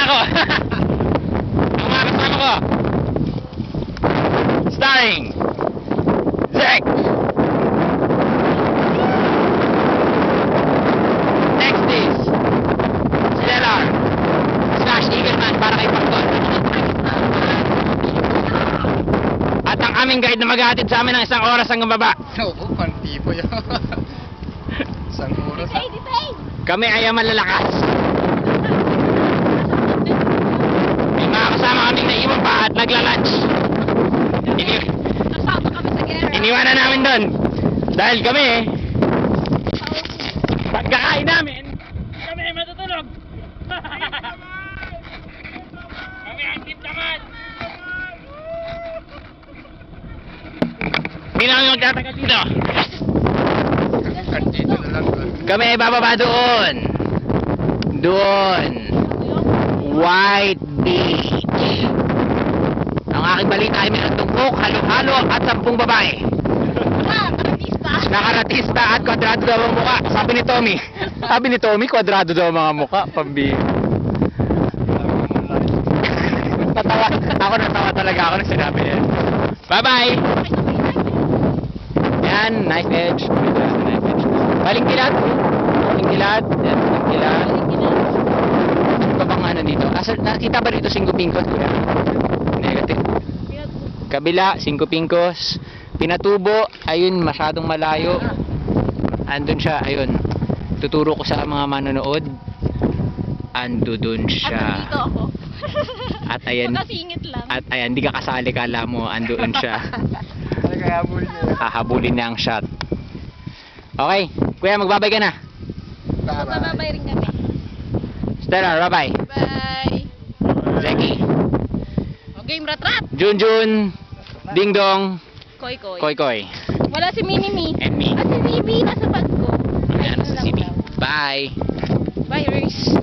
ko. Ang mga kasama ko. Starring Zek. Next is Stellar / Eagleman para kay Pagkon. At ang aming guide na maghahatid sa amin ng 1 oras hanggang baba. Oo, pantipo yun. Isang oras. Kami ay malalakas. May mga kasama kaming naiwan pa at nagla-lunch. Kasama kami sa gera. Iniwanan namin doon. Dahil kami, pagkakain namin, kami ay matutulog. Kami ang tip naman. Hindi namin magtatagal dito. Kantino na lang doon. Kami ay bababa doon. Doon. White Beach. Ang aking balita ay mayroong tungkok, halo-halo at 10 babae. Nakaratista at kwadrado daw ang muka. Sabi ni Tommy. Sabi ni Tommy, kwadrado daw ang mga muka. Pambihira. Natawa. Ako natawa talaga ako nang sinabi yan. Bye-bye! Yan, nice edge. Nice edge. Baling kilad. Baling kilad. Yan, baling kilad. Ano ba bang ano dito? Nakita ba dito 5 pingkos, kuya? Negative. Kabila, 5 pingkos. Pinatubo, ayun, masyadong malayo. Andun siya, ayun. Tuturo ko sa mga manonood. Ando dun siya. Dito ako. At ayan. Makasingit lang. At ayan, di ka kasali, kala mo, andoon siya. Kaya habulin niya. Hahabulin niya ang shot. Okay, kuya, magbabay ka na. Bababay rin kami. Stellar, bye-bye. Bye. Zeki, Okay, rat-rat. Junjun, Ding Dong, Koy-koy. Koy Koy, Wala si Minimi. and me. At si Bibi nasa bag ko. Ayan, sa CB. Bye. Bye, Reese.